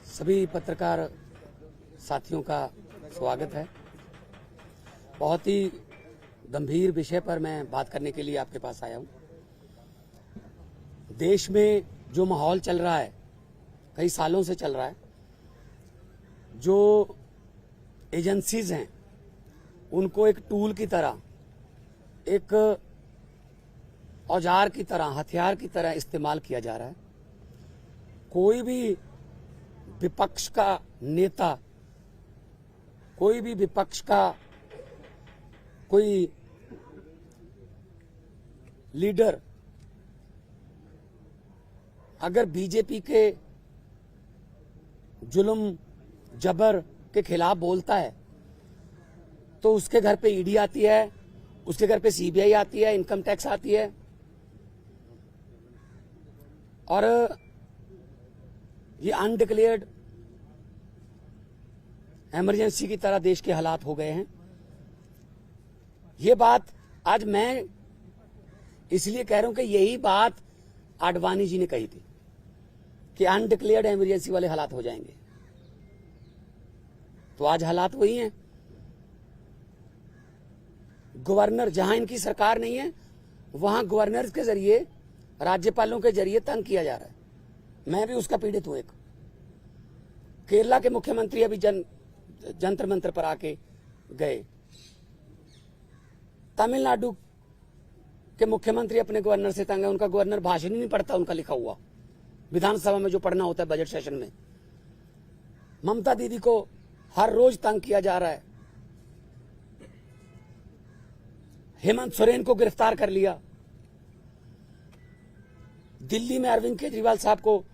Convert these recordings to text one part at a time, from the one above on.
सभी पत्रकार साथियों का स्वागत है। बहुत ही गंभीर विषय पर मैं बात करने के लिए आपके पास आया हूं। देश में जो माहौल चल रहा है, कई सालों से चल रहा है, जो एजेंसीज हैं उनको एक टूल की तरह, एक औजार की तरह, हथियार की तरह इस्तेमाल किया जा रहा है। कोई भी विपक्ष का नेता, कोई भी विपक्ष का कोई लीडर अगर बीजेपी के जुल्म जबर के खिलाफ बोलता है तो उसके घर पे ईडी आती है, उसके घर पे सीबीआई आती है, इनकम टैक्स आती है। और ये अनडिक्लेयर्ड इमरजेंसी की तरह देश के हालात हो गए हैं। ये बात आज मैं इसलिए कह रहा हूं कि यही बात आडवाणी जी ने कही थी कि अनडिक्लेयर्ड इमरजेंसी वाले हालात हो जाएंगे। तो आज हालात वही हैं। गवर्नर, जहां इनकी सरकार नहीं है वहां गवर्नर के जरिए, राज्यपालों के जरिए तंग किया जा रहा है। मैं भी उसका पीड़ित हूं। एक केरला के मुख्यमंत्री अभी जंतर मंतर पर आके गए। तमिलनाडु के मुख्यमंत्री अपने गवर्नर से तंग है। उनका गवर्नर भाषण ही नहीं पढ़ता, उनका लिखा हुआ विधानसभा में जो पढ़ना होता है बजट सेशन में। ममता दीदी को हर रोज तंग किया जा रहा है। हेमंत सोरेन को गिरफ्तार कर लिया। दिल्ली में अरविंद केजरीवाल साहब को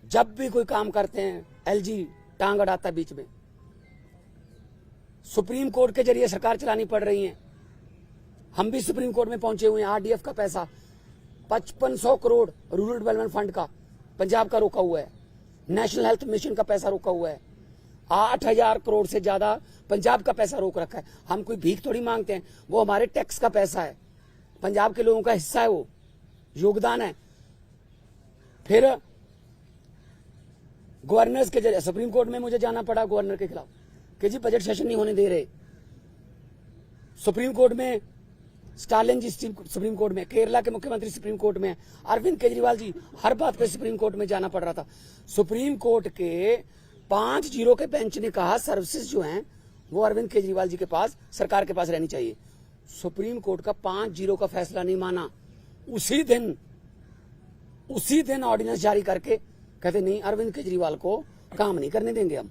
जब भी कोई काम करते हैं एलजी टांग अड़ाता बीच में। सुप्रीम कोर्ट के जरिए सरकार चलानी पड़ रही है। हम भी सुप्रीम कोर्ट में पहुंचे हुए हैं। आरडीएफ का पैसा 5500 करोड़ रूरल डेवलपमेंट फंड का पंजाब का रोका हुआ है। नेशनल हेल्थ मिशन का पैसा रोका हुआ है। 8000 करोड़ से ज्यादा पंजाब का पैसा रोक रखा है। हम कोई भीख थोड़ी मांगते हैं, वो हमारे टैक्स का पैसा है, पंजाब के लोगों का हिस्सा है, वो योगदान है। फिर गवर्नर्स के जरिए सुप्रीम कोर्ट में मुझे जाना पड़ा गवर्नर के खिलाफ कि जी बजट सेशन नहीं होने दे रहे। सुप्रीम कोर्ट में स्टालिन जी सुप्रीम कोर्ट में, केरला के मुख्यमंत्री सुप्रीम कोर्ट में, अरविंद केजरीवाल जी, हर बात पे सुप्रीम कोर्ट में जाना पड़ रहा था। सुप्रीम कोर्ट के 5-0 के बेंच ने कहा सर्विसेज जो हैं वो अरविंद केजरीवाल जी के पास, सरकार के पास रहनी चाहिए। सुप्रीम कोर्ट का 5-0 का फैसला नहीं माना। उसी दिन ऑर्डिनेंस जारी करके कहते नहीं, अरविंद केजरीवाल को काम नहीं करने देंगे हम।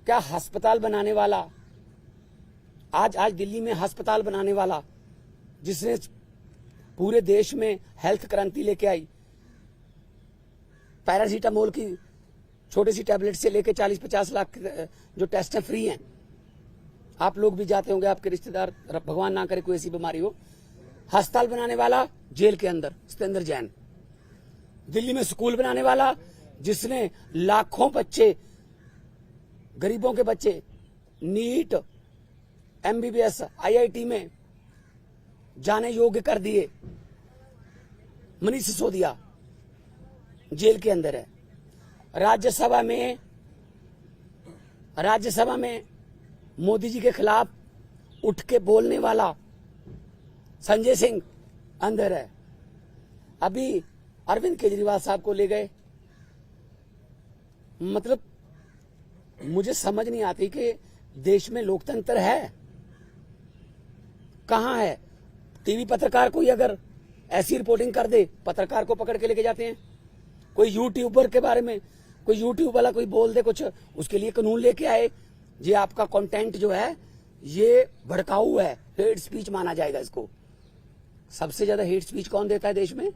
क्या अस्पताल बनाने वाला, आज दिल्ली में अस्पताल बनाने वाला, जिसने पूरे देश में हेल्थ क्रांति लेके आई, पैरासीटामोल की छोटी सी टैबलेट से लेके 40-50 लाख जो टेस्ट हैं फ्री हैं। आप लोग भी जाते होंगे, आपके रिश्तेदार, भगवान ना करे कोई ऐसी बीमारी हो। अस्पताल बनाने वाला जेल के अंदर सत्येंद्र जैन। दिल्ली में स्कूल बनाने वाला, जिसने लाखों बच्चे, गरीबों के बच्चे नीट, एमबीबीएस, आईआईटी में जाने योग्य कर दिए, मनीष सिसोदिया जेल के अंदर है। राज्यसभा में मोदी जी के खिलाफ उठ के बोलने वाला संजय सिंह अंदर है। अभी अरविंद केजरीवाल साहब को ले गए। मतलब मुझे समझ नहीं आती कि देश में लोकतंत्र है कहां है। टीवी पत्रकार कोई अगर ऐसी रिपोर्टिंग कर दे, पत्रकार को पकड़ के लेके जाते हैं। कोई यूट्यूबर के बारे में, कोई यूट्यूब वाला कोई बोल दे कुछ, उसके लिए कानून लेके आए, ये आपका कंटेंट जो है ये भड़काऊ है, हेट स्पीच माना जाएगा इसको। सबसे ज्यादा हेट स्पीच कौन देता है देश में?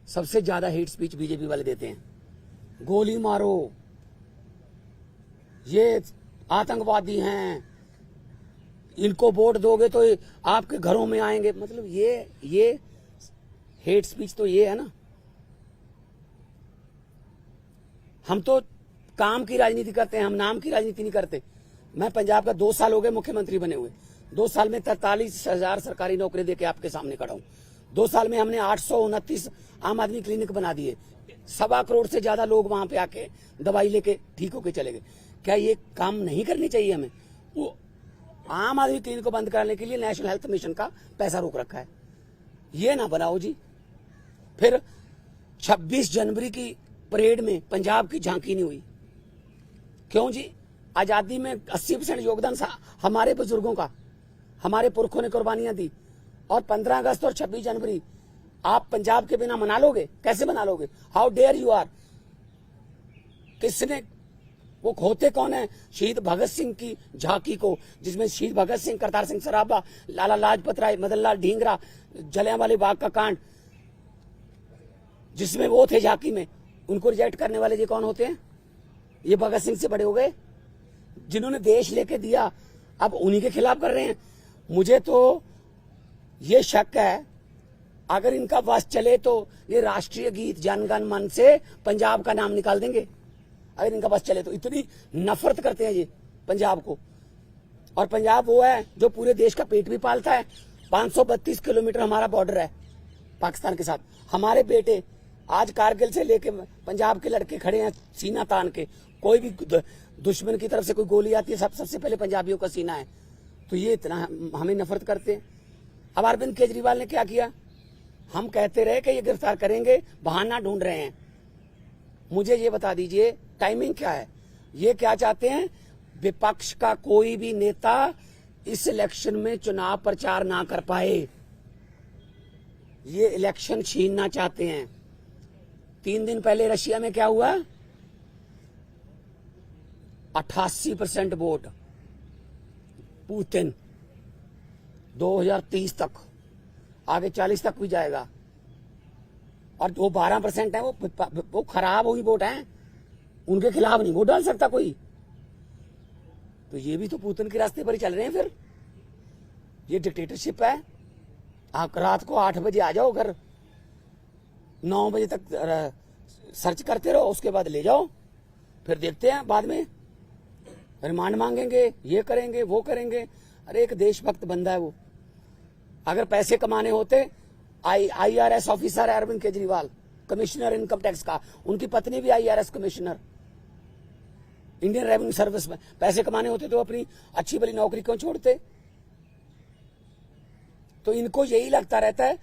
सबसे ज्यादा हेट स्पीच बीजेपी वाले देते हैं। गोली मारो, ये आतंकवादी हैं, इनको वोट दोगे तो आपके घरों में आएंगे। मतलब ये हेट स्पीच तो ये है ना। हम तो काम की राजनीति करते हैं, हम नाम की राजनीति नहीं करते। मैं पंजाब का 2 साल हो गए मुख्यमंत्री बने हुए। 2 साल में 43,000 सरकारी नौकरी देके आपके सामने खड़ा हूं। 2 साल में हमने 829 आम आदमी क्लिनिक बना दिए। 1.25 करोड़ से ज्यादा लोग वहां पे आके दवाई लेके ठीक होके चले गए। क्या ये काम नहीं करनी चाहिए हमें? वो आम आदमी क्लिनिक को बंद कराने के लिए नेशनल हेल्थ मिशन का पैसा रोक रखा है। ये ना बनाओ जी। फिर 26 जनवरी की परेड में पंजाब की झांकी नहीं हुई। क्यों जी? आजादी में 80% योगदान हमारे बुजुर्गों का, हमारे पुरखों ने कुर्बानियां दी। और 15 अगस्त और 26 जनवरी आप पंजाब के बिना मना लोगे? कैसे मना लोगे? How dare you are. किसने, वो होते कौन है शहीद भगत सिंह की झांकी को, जिसमें शहीद भगत सिंह, करतार सिंह सराभा, लाला लाजपत राय, मदन लाल ढींगरा, जलियांवाले बाग का कांड, जिसमें वो थे झांकी में, उनको रिजेक्ट करने वाले ये कौन होते हैं? ये भगत सिंह से बड़े हो गए, जिन्होंने देश लेके दिया, अब उन्हीं के खिलाफ कर रहे हैं। मुझे तो ये शक है, अगर इनका बस चले तो ये राष्ट्रीय गीत जन गण मन से पंजाब का नाम निकाल देंगे। अगर इनका बस चले तो इतनी नफरत करते हैं ये पंजाब को। और पंजाब वो है जो पूरे देश का पेट भी पालता है। 532 किलोमीटर हमारा बॉर्डर है पाकिस्तान के साथ। हमारे बेटे आज कारगिल से लेके पंजाब के लड़के खड़े हैं सीना तान के। कोई भी दुश्मन की तरफ से कोई गोली आती है, सबसे पहले पंजाबियों का सीना है। तो ये इतना हमें नफरत करते हैं। अब अरविंद केजरीवाल ने क्या किया? हम कहते रहे कि ये गिरफ्तार करेंगे, बहाना ढूंढ रहे हैं। मुझे ये बता दीजिए टाइमिंग क्या है? ये क्या चाहते हैं? विपक्ष का कोई भी नेता इस इलेक्शन में चुनाव प्रचार ना कर पाए। ये इलेक्शन छीनना चाहते हैं। 3 दिन पहले रशिया में क्या हुआ? 88% वोट पुतिन। 2030 तक, आगे 40 तक भी जाएगा। और जो 12% है वो खराब हुई वोट है, उनके खिलाफ नहीं वोट डाल सकता कोई। तो ये भी तो पुतिन के रास्ते पर ही चल रहे हैं। फिर ये डिक्टेटरशिप है। आप रात को 8 बजे आ जाओ घर, 9 बजे तक सर्च करते रहो, उसके बाद ले जाओ, फिर देखते हैं बाद में रिमांड मांगेंगे, ये करेंगे, वो करेंगे। अरे एक देशभक्त बंदा है वो। अगर पैसे कमाने होते, IRS ऑफिसर है Arvind Kejriwal, commissioner income tax का, उनकी पत्नी भी IRS commissioner, Indian revenue service में। पैसे कमाने होते तो अपनी अच्छी भली नौकरी क्यों छोड़ते? तो इनको यही लगता रहता है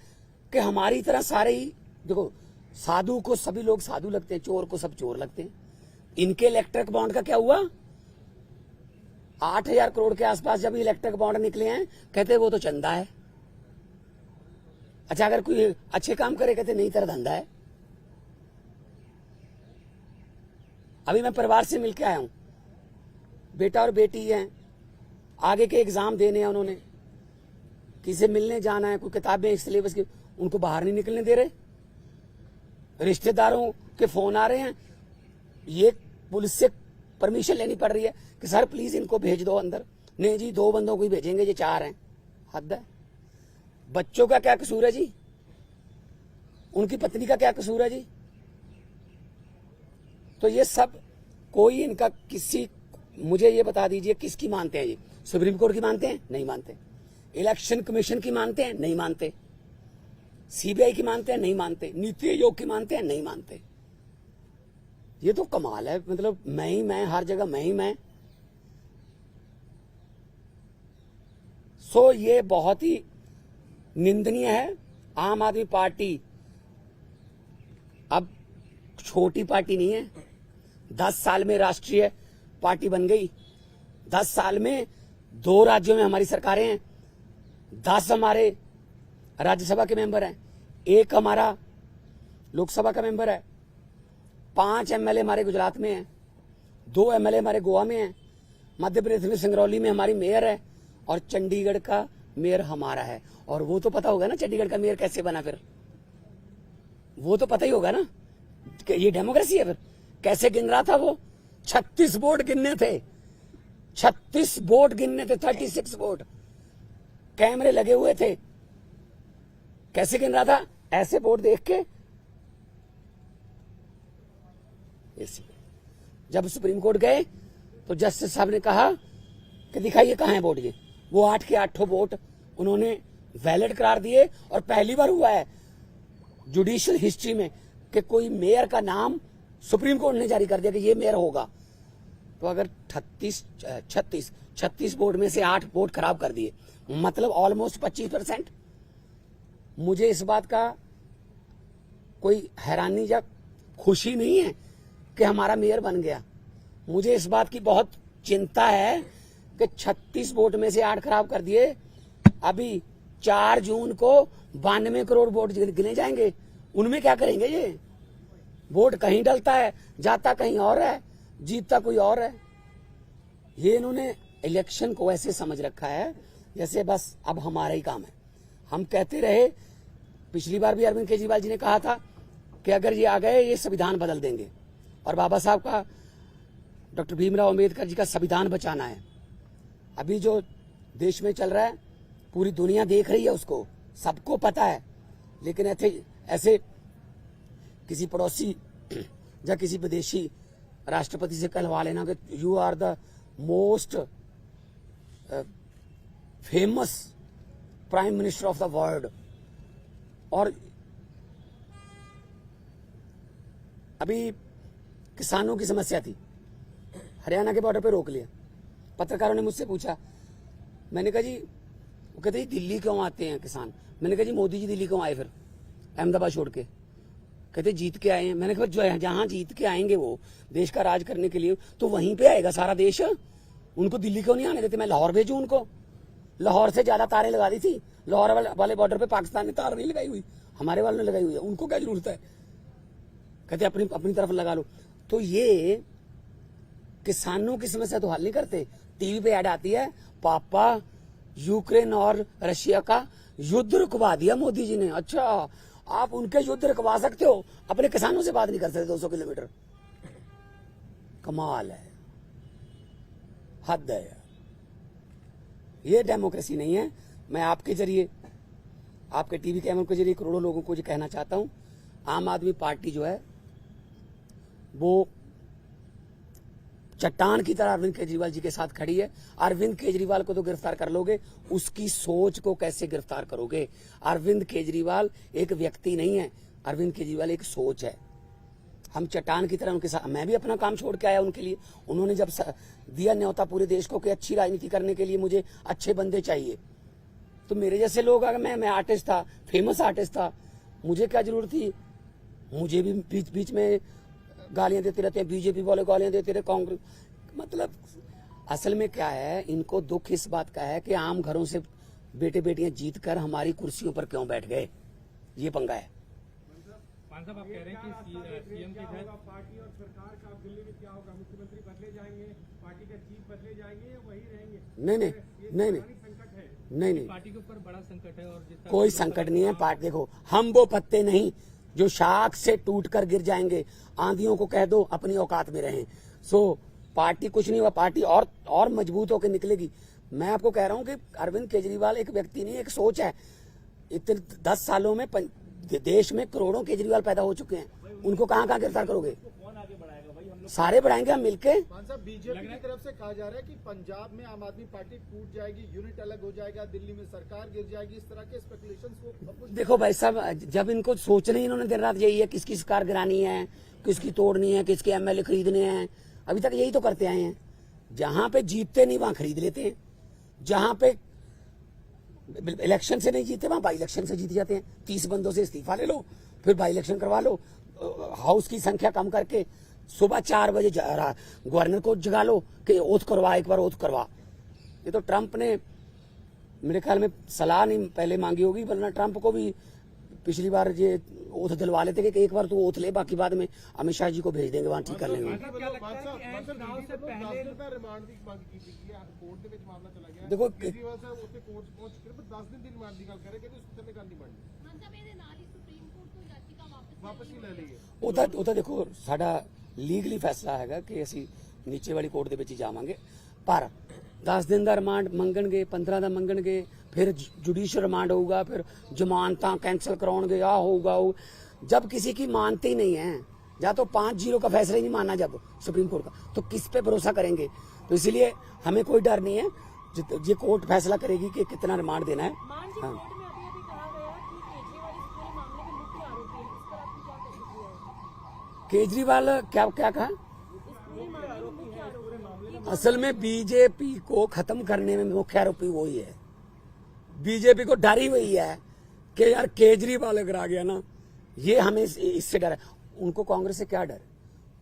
कि हमारी तरह सारे ही, देखो साधु को सभी लोग साधु लगते हैं, चोर को सब चोर लगते हैं। इनके इलेक्ट्रिक बॉन्ड का क्या हुआ? 8,000 करोड़ के आसपास जब इलेक्ट्रिक बॉन्ड निकले हैं, कहते वो तो चंदा है। अच्छा, अगर कोई अच्छे काम करे कहते नहीं तेरा धंधा है। अभी मैं परिवार से मिलके आया हूं, बेटा और बेटी हैं, आगे के एग्जाम देने हैं उन्होंने, किसी से मिलने जाना है, कोई किताबें सिलेबस की, उनको बाहर नहीं निकलने दे रहे। रिश्तेदारों के फोन आ रहे हैं, ये पुलिस से परमिशन लेनी पड़ रही है कि सर प्लीज इनको भेज दो अंदर। नहीं जी, 2 बंदों को ही भेजेंगे, ये 4 हैं। हद है। बच्चों का क्या कसूर है जी? उनकी पत्नी का क्या कसूर है जी? तो ये सब कोई इनका किसी, मुझे ये बता दीजिए किसकी मानते हैं ये? सुप्रीम कोर्ट की मानते हैं? नहीं मानते। इलेक्शन कमीशन की मानते हैं? नहीं मानते। CBI की मानते हैं? नहीं मानते। नीति आयोग की मानते हैं? नहीं मानते। ये तो कमाल है। मतलब मैं ही मैं, हर जगह मैं ही मैं। सो ये बहुत ही निंदनीय है। आम आदमी पार्टी अब छोटी पार्टी नहीं है। 10 साल में राष्ट्रीय पार्टी बन गई। 10 साल में 2 राज्यों में हमारी सरकारें हैं। 10 हमारे राज्यसभा के मेंबर हैं, 1 हमारा लोकसभा का मेंबर है, 5 MLA हमारे गुजरात में हैं, 2 MLA हमारे गोवा में हैं, मध्य प्रदेश में सिंगरौली में हमारी मेयर है, और चंडीगढ़ का मेयर हमारा है। और वो तो पता होगा ना चंडीगढ़ का मेयर कैसे बना? फिर वो तो पता ही होगा ना कि ये डेमोक्रेसी है। फिर कैसे गिन रहा था वो? 36 वोट गिनने थे, 36 वोट गिनने थे, 36 वोट। कैमरे लगे हुए थे। कैसे गिन रहा था? ऐसे वोट देख के। जब सुप्रीम कोर्ट गए तो जस्टिस साहब ने कहा कि दिखाइए कहां है वोट। ये वो 8 के 8 वोट उन्होंने वैलिड करार दिए। और पहली बार हुआ है जुडिशियल हिस्ट्री में कि कोई मेयर का नाम सुप्रीम कोर्ट ने जारी कर दिया कि ये मेयर होगा। तो अगर 36 वोट में से 8 वोट खराब कर दिए, मतलब ऑलमोस्ट 25%। मुझे इस बात का कोई हैरानी या खुशी नहीं है कि हमारा मेयर बन गया। मुझे इस बात की बहुत चिंता है कि 36 वोट में से 8 खराब कर दिए। अभी 4 जून को 92 करोड़ वोट गिने जाएंगे, उनमें क्या करेंगे? ये वोट कहीं डलता है, जाता कहीं और है, जीतता कोई और है। ये इन्होंने इलेक्शन को ऐसे समझ रखा है जैसे बस अब हमारा ही काम है। हम कहते रहे, पिछली बार भी अरविंद केजरीवाल जी ने कहा था कि अगर ये आ गए ये संविधान बदल देंगे, और बाबा साहब का, डॉक्टर भीमराव अंबेडकर जी का संविधान बचाना है। अभी जो देश में चल रहा है पूरी दुनिया देख रही है, उसको सबको पता है। लेकिन ऐसे किसी पड़ोसी या किसी विदेशी राष्ट्रपति से कहलवा लेना कि you are the most famous prime minister of the world, और अभी किसानों की समस्या थी, हरियाणा के बॉर्डर पे रोक लिया। पत्रकारों ने मुझसे पूछा, मैंने कहा जी, वो कहते दिल्ली क्यों आते हैं किसान? मैंने कहा जी मोदी जी दिल्ली क्यों आए फिर अहमदाबाद छोड़ के? कहते जीत के आए हैं। मैंने कहा जो जहां जीत के आएंगे वो देश का राज करने के लिए, तो वहीं पे आएगा सारा देश, उनको दिल्ली क्यों नहीं आने देते? मैं लाहौर भेजूं उनको? लाहौर से ज्यादा तारें लगा दी थी, लाहौर वाले बॉर्डर पे पाकिस्तान ने तार नहीं लगाई हुई, हमारे वालों ने लगाई हुई है, उनको क्या जरूरत है? कहते अपनी तरफ लगा लो। तो ये किसानों की समस्या तो हल नहीं करते। टीवी पे ऐड आती है, पापा यूक्रेन और रशिया का युद्ध रुकवा दिया मोदी जी ने। अच्छा, आप उनके युद्ध रुकवा सकते हो, अपने किसानों से बात नहीं कर सकते 200 किलोमीटर? कमाल है, हद है। ये डेमोक्रेसी नहीं है। मैं आपके जरिए, आपके टीवी कैमरों के जरिए करोड़ों लोगों को ये कहना चाहता हूं, आम आदमी पार्टी जो है वो चट्टान की तरह अरविंद केजरीवाल जी के साथ खड़ी है। अरविंद केजरीवाल को तो गिरफ्तार कर लोगे, उसकी सोच को कैसे गिरफ्तार करोगे? अरविंद केजरीवाल एक व्यक्ति नहीं है, अरविंद केजरीवाल एक सोच है। हम चट्टान की तरह उनके साथ, मैं भी अपना काम छोड़ के आया उनके लिए। उन्होंने जब दिया न्योता पूरे देश को कि अच्छी राजनीति करने के लिए मुझे अच्छे बंदे चाहिए, तो मेरे जैसे लोग, अगर मैं आर्टिस्ट था, फेमस आर्टिस्ट था, मुझे क्या जरूरत थी? मुझे भी बीच बीच में गालियां देते रहते हैं, बीजेपी वाले गालियां देते रहे, कांग्रेस। मतलब असल में क्या है, इनको दुख इस बात का है कि आम घरों से बेटे बेटियां जीत कर हमारी कुर्सियों पर क्यों बैठ गए, ये पंगा है। साहब, आप कह रहे हैं कि सीएम के तहत पार्टी और सरकार का दिल्ली में क्या होगा? मुख्यमंत्री बदले जाएंगे, पार्टी का चीफ बदले जाएंगे या वही रहेंगे? नहीं, पार्टी के ऊपर बड़ा संकट है। और कोई संकट नहीं है। पार्टी देखो, हम वो पत्ते नहीं जो शाख से टूटकर गिर जाएंगे। आंधियों को कह दो अपनी औकात में रहें। सो पार्टी कुछ नहीं हुआ, पार्टी और मजबूत होकर निकलेगी। मैं आपको कह रहा हूं कि अरविंद केजरीवाल एक व्यक्ति नहीं, एक सोच है। इतने 10 सालों में देश में करोड़ों केजरीवाल पैदा हो चुके हैं, उनको कहां गिरफ्तार करोगे? सारे बढ़ाएंगे हम मिलके। साहब, बीजेपी की तरफ से कहा जा रहा है कि पंजाब में आम आदमी पार्टी टूट जाएगी, यूनिट अलग हो जाएगा, दिल्ली में सरकार गिर जाएगी, इस तरह के स्पेकुलेशंस को। देखो भाई साहब, जब इनको सोचना ही इन्होंने दिन रात यही है, किसकी सरकार गिरानी है, किसकी तोड़नी है, किसके एमएलए खरीदने हैं, अभी तक यही तो करते आए हैं। जहां पे जीतते नहीं वहां खरीद लेते हैं, जहां पे इलेक्शन से नहीं जीते वहां बाई इलेक्शन से जीत जाते हैं। 30 बंदों से इस्तीफा ले लो, फिर बाई इलेक्शन करवा लो, हाउस की संख्या कम करके सुबह 4 बजे गवर्नर को जगा लो कि ओथ करवा, एक बार ओथ करवा। ये तो ट्रंप ने मेरे ख्याल में सलाह नहीं पहले मांगी होगी, वरना ट्रंप को भी पिछली बार ये ओथ दिलवा लेते कि एक बार तू ओथ ले, बाकी बाद में अमित शाह जी को भेज देंगे, वहां ठीक कर लेंगे। देखो ਉਹ ਤਾਂ ਦੇਖੋ ਸਾਡਾ ਲੀਗਲੀ ਫੈਸਲਾ ਹੈਗਾ ਕਿ ਅਸੀਂ ਨੀਚੇ ਵਾਲੀ ਕੋਰਟ ਦੇ ਵਿੱਚ ਹੀ ਜਾਵਾਂਗੇ, ਪਰ 10 दिन ਦਾ ਰਿਮਾਂਡ ਮੰਗਣਗੇ, 15 ਦਾ ਮੰਗਣਗੇ, फिर जुडिशियल रिमांड होगा, फिर जमानतां कैंसिल कराओगे, आ होगा। जब किसी की मानते ही नहीं है, या तो 5-0 का फैसला ही नहीं माना जब सुप्रीम कोर्ट का, तो किस पे भरोसा करेंगे? तो इसलिए हमें कोई डर नहीं है। ये कोर्ट फैसला करेगी कि कितना रिमांड देना है। मान जी, हाँ। कोर्ट में अभी कहा गया कि केजरीवाल इस पूरे मामले के मुख्य आरोपी है, इस पर आपकी क्या प्रतिक्रिया है? केजरीवाल क्या क्या कहा? इस पूरे मामले में मुख्य आरोपी है। असल में बीजेपी को खत्म करने में मुख्य आरोपी वही है। बीजेपी को डर ही वही है कि यार केजरीवाल अगर आ गया ना, ये हमें इससे डर है। उनको कांग्रेस से क्या डर?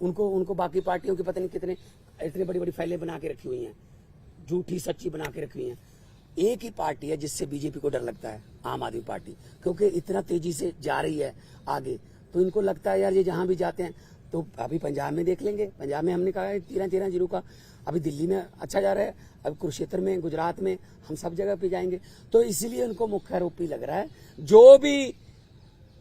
उनको बाकी पार्टियों की पता नहीं कितने इतनी बड़ी बड़ी फाइलें बना के रखी हुई हैं, झूठी सच्ची बना के रखी हुई हैं। एक ही पार्टी है जिससे बीजेपी को डर लगता है, आम आदमी पार्टी, क्योंकि इतना तेजी से जा रही है आगे। तो इनको लगता है यार ये जहां भी जाते हैं, तो अभी पंजाब में देख लेंगे। पंजाब में हमने कहा है 13-13 जीरो का, अभी दिल्ली में अच्छा जा रहा है, अभी कुरुक्षेत्र में, गुजरात में, हम सब जगह पे जाएंगे। तो इसीलिए उनको मुख्य आरोपी लग रहा है। जो भी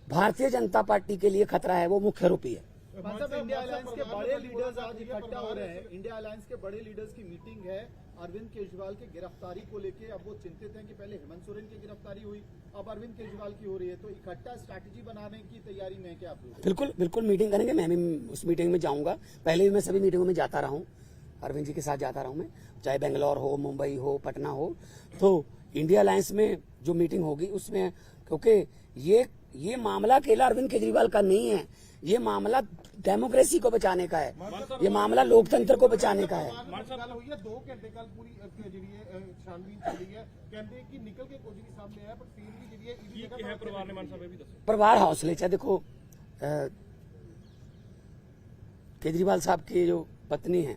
भारतीय जनता पार्टी के लिए खतरा है वो मुख्य आरोपी है। मतलब इंडिया अलायंस के बड़े लीडर्स आज इकट्ठा हो रहे हैं। इंडिया अलायंस के बड़े लीडर्स की मीटिंग है अरविंद केजरीवाल की गिरफ्तारी को लेके। अब वो चिंतित हैं कि पहले हेमंत सोरेन की गिरफ्तारी हुई, अब अरविंद केजरीवाल की हो रही है, तो इकट्ठा स्ट्रैटेजी बनाने की तैयारी में है क्या आप लोग? बिल्कुल बिल्कुल मीटिंग करेंगे। मैं भी उस मीटिंग में जाऊंगा। पहले भी मैं सभी मीटिंगों में जाता रहा हूँ, अरविंद जी के साथ जाता रहा हूँ मैं, चाहे बेंगलोर हो, मुंबई हो, पटना हो। तो इंडिया अलायंस में जो मीटिंग होगी उसमें, क्योंकि ये मामला अकेला अरविंद केजरीवाल का नहीं है, ये मामला डेमोक्रेसी को बचाने का है, ये मामला लोकतंत्र को बचाने का है। ਗੱਲ ਹੋਈ ਹੈ 2 ਘੰਟੇ ਕੱਲ ਪੂਰੀ ਜਿਹੜੀ ਹੈ ਛਾਨਬੀਨ ਚੱਲੀ ਹੈ। ਕਹਿੰਦੇ ਕਿ ਨਿਕਲ ਕੇ ਕੁਝ ਨਹੀਂ ਸਾਹਮਣੇ ਆਇਆ, ਪਰ ਫਿਰ ਵੀ ਜਿਹੜੀ ਹੈ ਇਹਦੀ ਕੀ ਜਗ੍ਹਾ ਹੈ ਪਰਿਵਾਰ ਨੇ ਮਾਨ ਸਾਹਿਬ ਇਹ ਵੀ ਦੱਸੋ। परिवार हौसले चाहे देखो, केजरीवाल साहब की जो पत्नी है,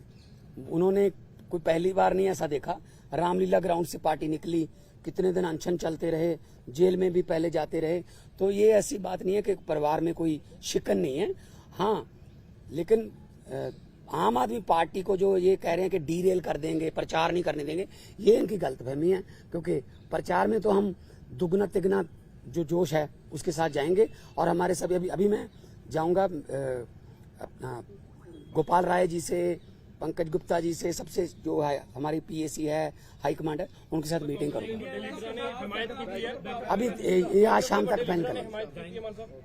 उन्होंने कोई पहली बार नहीं ऐसा देखा। रामलीला ग्राउंड से पार्टी निकली, कितने दिन अनशन चलते रहे, जेल में भी पहले जाते रहे। तो ये ऐसी बात नहीं है कि परिवार में कोई शिकन नहीं है। हाँ, लेकिन आम आदमी पार्टी को जो ये कह रहे हैं कि डीरेल कर देंगे, प्रचार नहीं करने देंगे, ये इनकी गलतफहमी है। क्योंकि प्रचार में तो हम दुगना तिगना जो जोश है उसके साथ जाएंगे। और हमारे सभी अभी मैं जाऊंगा अपना गोपाल राय जी से, पंकज गुप्ता जी से, सबसे जो है हमारी पीएसी है, हाई कमांड है, उनके साथ मीटिंग करूंगा। अभी ये आज शाम तक फाइनल कर लेंगे,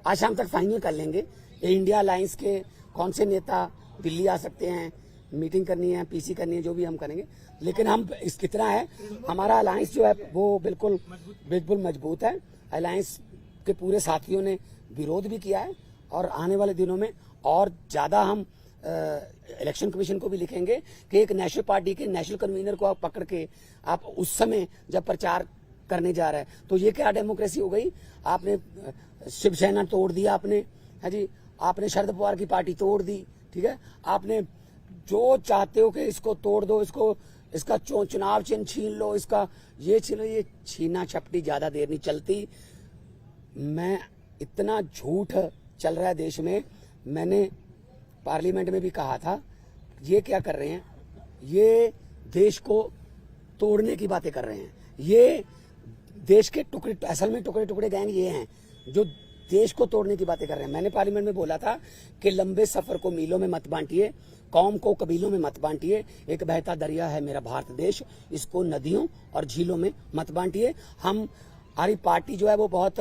आज शाम तक फाइनल कर लेंगे। ये इंडिया अलायंस के कौन से नेता दिल्ली आ सकते हैं, मीटिंग करनी है, पीसी करनी है, जो भी हम करेंगे। लेकिन हम इस कितना है, हमारा अलायंस जो है वो बिल्कुल बिल्कुल मजबूत है। अलायंस के पूरे साथियों ने विरोध भी किया है, और आने वाले दिनों में और ज्यादा हम इलेक्शन कमीशन को भी लिखेंगे कि एक नेशनल पार्टी के नेशनल कन्वीनर को आप पकड़ के आप उस समय जब प्रचार करने जा रहा है, तो ये क्या डेमोक्रेसी हो गई? आपने शिवसेना तोड़ दिया, आपने, है जी, आपने शरद पवार की पार्टी तोड़ दी, ठीक है, आपने जो चाहते हो कि इसको तोड़ दो, इसका चुनाव चिन्ह छीन लो, इसका ये छीन लो। ये छीना छपटी ज्यादा देर नहीं चलती। मैं इतना झूठ चल रहा है देश में, मैंने पार्लियामेंट में भी कहा था, ये क्या कर रहे हैं, ये देश को तोड़ने की बातें कर रहे हैं। ये देश के टुकड़े, असल में टुकड़े टुकड़े गैंग ये हैं जो देश को तोड़ने की बातें कर रहे हैं। मैंने पार्लियामेंट में बोला था कि लंबे सफर को मीलों में मत बांटिए, कौम को कबीलों में मत बांटिए। एक बहता दरिया है मेरा भारत देश, इसको नदियों और झीलों में मत बांटिए। हमारी पार्टी जो है वो बहुत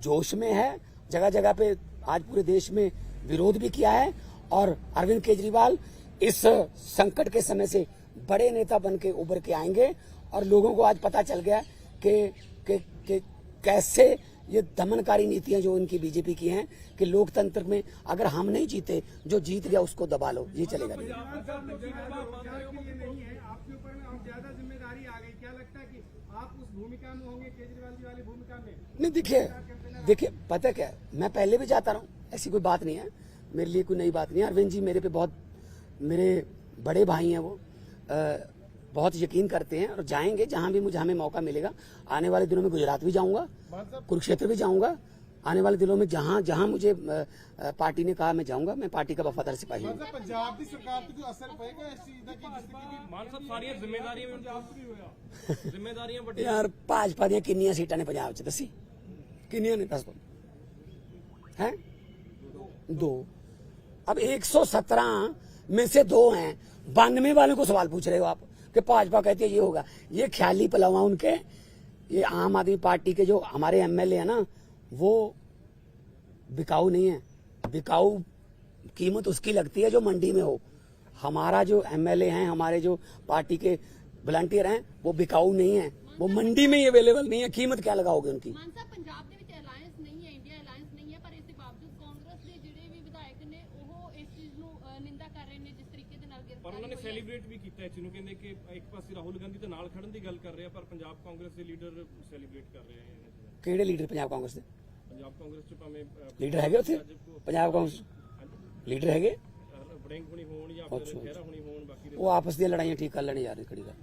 जोश में है, जगह जगह पे आज पूरे देश में विरोध भी किया है। और अरविंद केजरीवाल इस संकट के समय से बड़े नेता बन के उभर के आएंगे। और लोगों को आज पता चल गया कि कैसे ये दमनकारी नीतियां जो इनकी बीजेपी की हैं, कि लोकतंत्र में अगर हम नहीं जीते, जो जीत गया उसको दबा लो, ये चलेगा नहीं। आपके ऊपर में ज्यादा जिम्मेदारी आ गई, क्या लगता है कि आप उस भूमिका में होंगे, केजरीवाल जी वाली भूमिका में? नहीं, देखिए पता क्या, मैं पहले भी जाता रहा हूँ, ऐसी कोई बात नहीं है, मेरे लिए कोई नई बात नहीं है। अरविंद जी मेरे पे बहुत, मेरे बड़े भाई हैं, वो बहुत यकीन करते हैं, और जाएंगे जहां भी मुझे, हमें मौका मिलेगा। आने वाले दिनों में गुजरात भी जाऊंगा, कुरुक्षेत्र भी जाऊंगा। आने वाले दिनों में जहां जहां मुझे पार्टी ने कहा मैं जाऊंगा। मैं पार्टी का वफादार सिपाही हूँ। पंजाब की सरकार पे जो असर पड़ेगा इस चीज का, कि मान साहब सारियां जिम्मेदारियां बड़ी यार भाजपा ਦੀਆਂ ਕਿੰਨੀਆਂ ਸੀਟਾਂ ਨੇ ਪੰਜਾਬ 'ਚ ਦੱਸੀ? किन्नियां ने दस हैं? 2। अब 117 में से 2 हैं। 92 वालों को सवाल पूछ रहे हो आप कि भाजपा कहती है ये होगा। ये ख्याली पलावा उनके, ये आम आदमी पार्टी के जो हमारे एमएलए है ना, वो बिकाऊ नहीं है। बिकाऊ कीमत उसकी लगती है जो मंडी में हो। हमारा जो एमएलए हैं, हमारे जो पार्टी के वॉलंटियर हैं वो बिकाऊ नहीं है, वो मंडी में ही अवेलेबल नहीं है, कीमत क्या लगाओगे उनकी। ਮਾਨ ਸਾਹਿਬ ਪੰਜਾਬ ਦੇ ਵਿੱਚ ਅਲਾਈਅੰਸ ਨਹੀਂ ਹੈ, ਇੰਡੀਆ ਅਲਾਈਅੰਸ ਨਹੀਂ ਹੈ, ਪਰ ਇਸ ਦੇ ਬਾਵਜੂਦ ਕਾਂਗਰਸ ਦੇ ਜਿਹੜੇ ਵੀ ਵਿਧਾਇਕ ਨੇ ਉਹ ਇਸ ਚੀਜ਼ ਨੂੰ ਨਿੰਦਾ ਕਰ ਰਹੇ ਨੇ ਜਿਸ ਤਰੀਕੇ ਦੇ ਨਾਲ ਪਰ ਗ੍ਰਿਫਤਾਰੀ ਉਹਨਾਂ ਨੇ ਹੋਈ ਹੈ। ਸੈਲੀਬ੍ਰੇਟ ਵੀ ਕੀਤਾ ਇਸ ਚੀਜ਼ ਨੂੰ, ਕਹਿੰਦੇ ਕਿ ਇੱਕ ਪਾਸੇ ਰਾਹੁਲ ਗਾਂਧੀ ਦੇ ਨਾਲ ਖੜਨ ਦੀ ਗੱਲ ਕਰ ਰਹੇ ਆ, ਪਰ ਪੰਜਾਬ ਕਾਂਗਰਸ ਦੇ ਲੀਡਰ ਸੈਲੀਬ੍ਰੇਟ ਕਰ ਰਹੇ ਆ। ਕਿਹੜੇ ਲੀਡਰ ਪੰਜਾਬ ਕਾਂਗਰਸ ਦੇ ਪੰਜਾਬ ਕਾਂਗਰਸ ਚ ਭਾਵੇਂ ਲੀਡਰ ਹੈਗੇ ਉੱਥੇ, ਪੰਜਾਬ ਕਾਂਗਰਸ ਲੀਡਰ ਹੈਗੇ, ਵੜਿੰਗ ਹੋਣੀ ਹੋਣ ਜਾਂ ਫਿਰ ਖਹਿਰਾ ਹੋਣੀ ਹੋਣ, ਬਾਕੀ ਦੇ ਉਹ ਆਪਸ ਦੀਆਂ ਲੜਾਈਆਂ ਠੀਕ ਕਰ ਲੈਣ ਯਾਰ, ਕਿਹੜੀ ਗੱਲ।